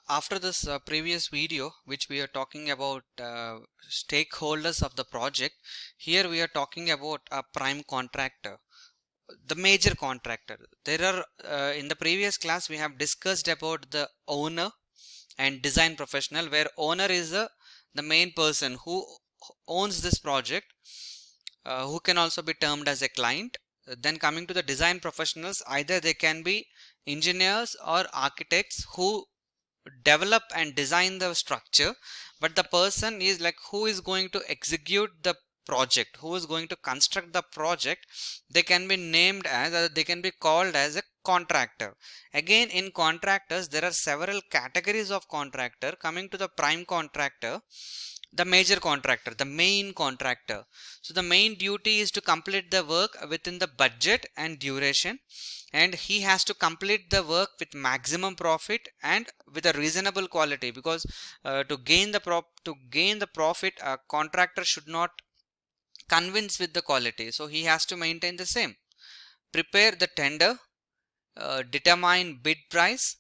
After this previous video, which we are talking about stakeholders of the project, here we are talking about a prime contractor, the major contractor. There are in the previous class we have discussed about the owner and design professional, where owner is the main person who owns this project, who can also be termed as a client. Then coming to the design professionals, either they can be engineers or architects who develop and design the structure, but the person is like who is going to execute the project, who is going to construct the project, they can be named as, they can be called as a contractor. Again, in contractors there are several categories of contractor. Coming to the prime contractor, the major contractor, the main contractor. So the main duty is to complete the work within the budget and duration, and he has to complete the work with maximum profit and with a reasonable quality, because to gain the profit, a contractor should not convince with the quality, so he has to maintain the same. Prepare the tender, determine bid price,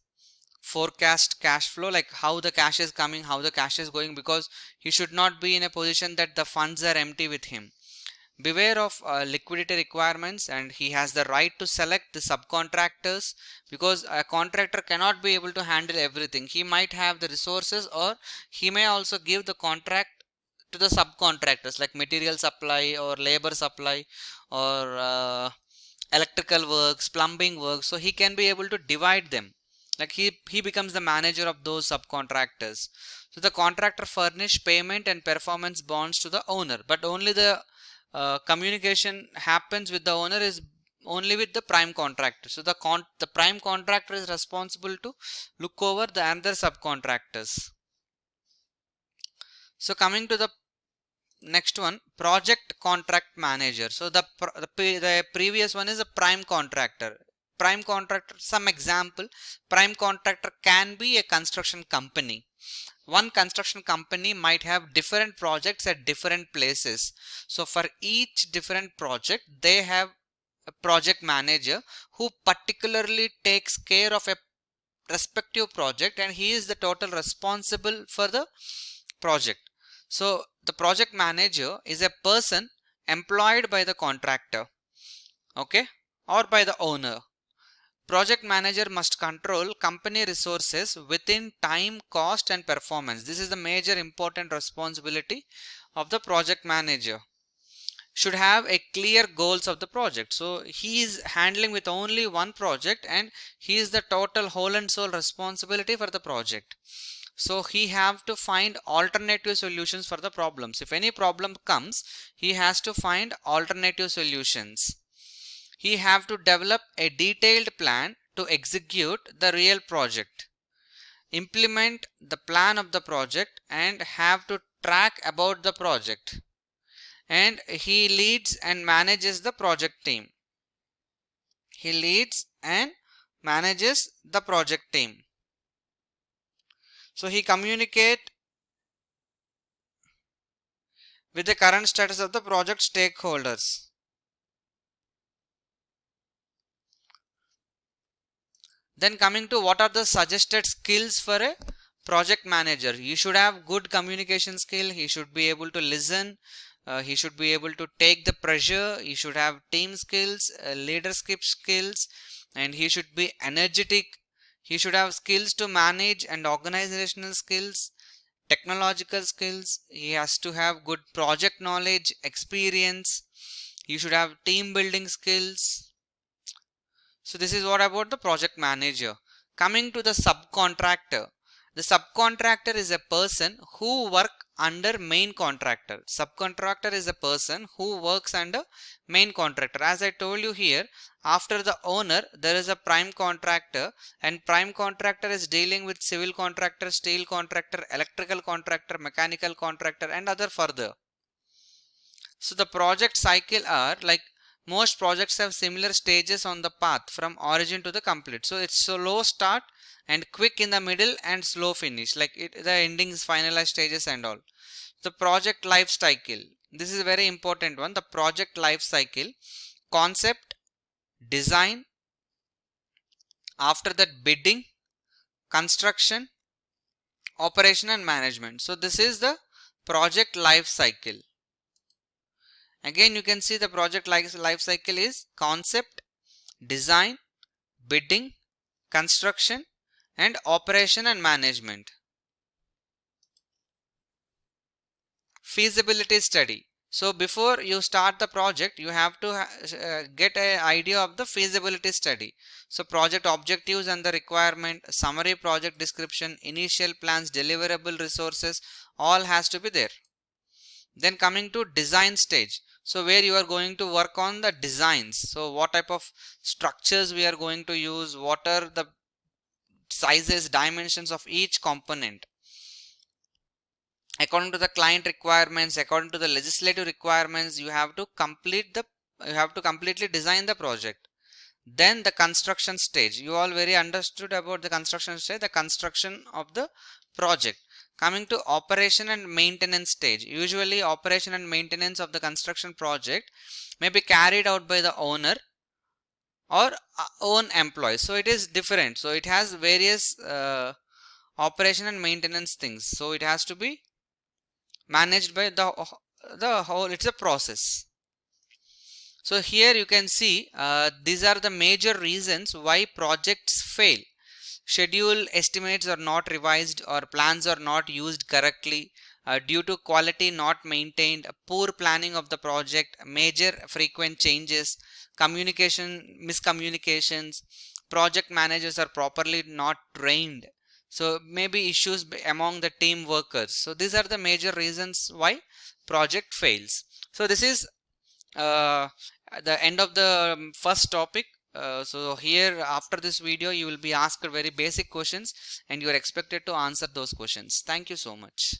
forecast cash flow, like how the cash is coming, how the cash is going, because he should not be in a position that the funds are empty with him. Beware of liquidity requirements, and he has the right to select the subcontractors, because a contractor cannot be able to handle everything. He might have the resources, or he may also give the contract to the subcontractors, like material supply or labor supply, or electrical works, plumbing works, so he can be able to divide them, like he becomes the manager of those subcontractors. So the contractor furnish payment and performance bonds to the owner, but only the communication happens with the owner is only with the prime contractor. So the prime contractor is responsible to look over the other subcontractors. So coming to the next one, project contract manager. So the previous one is a prime contractor. Prime contractor, some example, prime contractor can be a construction company. One construction company might have different projects at different places. So for each different project, they have a project manager who particularly takes care of a respective project, and he is the total responsible for the project. So the project manager is a person employed by the contractor, okay, or by the owner. Project manager must control company resources within time, cost and performance. This is the major important responsibility of the project manager. Should have a clear goals of the project. So he is handling with only one project, and he is the total whole and sole responsibility for the project. So he have to find alternative solutions for the problems. If any problem comes, he has to find alternative solutions. He have to develop a detailed plan to execute the real project, implement the plan of the project, and have to track about the project. And he leads and manages the project team. He leads and manages the project team. So he communicate with the current status of the project stakeholders. Then coming to what are the suggested skills for a project manager. You should have good communication skill. He should be able to listen. He should be able to take the pressure. He should have team skills, leadership skills, and he should be energetic. He should have skills to manage and organizational skills, technological skills. He has to have good project knowledge, experience. He should have team building skills. So this is what about the project manager. Coming to the subcontractor. The subcontractor is a person who work under main contractor. Subcontractor is a person who works under main contractor. As I told you here, after the owner, there is a prime contractor, and prime contractor is dealing with civil contractor, steel contractor, electrical contractor, mechanical contractor, and other further. So the project cycle are like, most projects have similar stages on the path from origin to the complete. So it's slow start and quick in the middle and slow finish, like the endings, finalized stages and all. The project life cycle, this is a very important one. The project life cycle: concept, design, after that bidding, construction, operation and management. So this is the project life cycle. Again, you can see the project life cycle is concept, design, bidding, construction and operation and management. Feasibility study. So before you start the project, you have to get an idea of the feasibility study. So project objectives and the requirement, summary project description, initial plans, deliverable resources, all has to be there. Then coming to design stage. So where you are going to work on the designs. So what type of structures we are going to use, what are the sizes, dimensions of each component. According to the client requirements, according to the legislative requirements, you have to completely design the project. Then the construction stage. You all very understood about the construction stage, the construction of the project. Coming to operation and maintenance stage. Usually operation and maintenance of the construction project may be carried out by the owner or own employees. So it is different. So it has various operation and maintenance things. So it has to be managed by the whole, it's a process. So here you can see these are the major reasons why projects fail. Schedule estimates are not revised or plans are not used correctly due to quality not maintained, poor planning of the project, major frequent changes, miscommunications, project managers are properly not trained. So maybe issues among the team workers. So these are the major reasons why project fails. So this is the end of the first topic. So here after this video you will be asked very basic questions and you are expected to answer those questions. Thank you so much.